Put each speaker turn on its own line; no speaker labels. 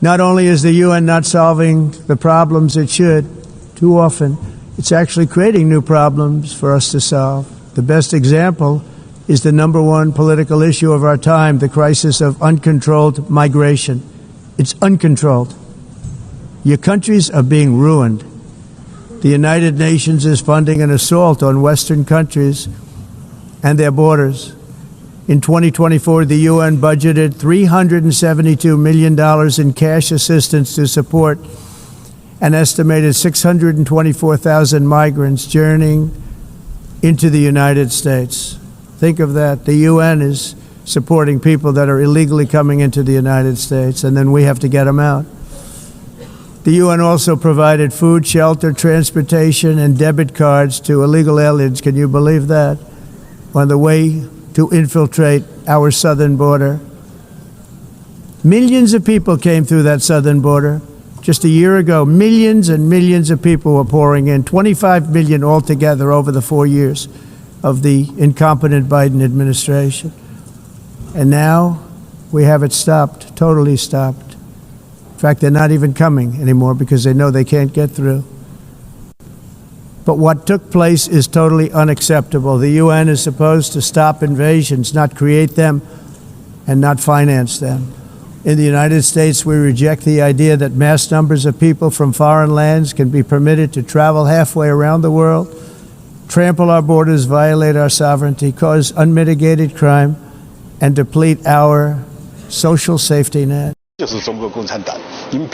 Not only is the UN not solving the problems it should, too often, it's actually creating new problems for us to solve. The best example is the number one political issue of our time, the crisis of uncontrolled migration. It's uncontrolled. Your countries are being ruined. The United Nations is funding an assault on Western countries and their borders. In 2024, the UN budgeted $372 million in cash assistance to support an estimated 624,000 migrants journeying into the United States. Think of that. The UN is supporting people that are illegally coming into the United States, and then we have to get them out. The UN also provided food, shelter, transportation, and debit cards to illegal aliens. Can you believe that? On the way to infiltrate our southern border. Millions of people came through that southern border. Just a year ago, millions and millions of people were pouring in, 25 million altogether over the 4 years of the incompetent Biden administration. And now we have it stopped, totally stopped. In fact, they're not even coming anymore because they know they can't get through. But what took place is totally unacceptable. The UN is supposed to stop invasions, not create them and not finance them. In the United States, we reject the idea that mass numbers of people from foreign lands can be permitted to travel halfway around the world, trample our borders, violate our sovereignty, cause unmitigated crime, and deplete our social safety net.
就是中国共产党。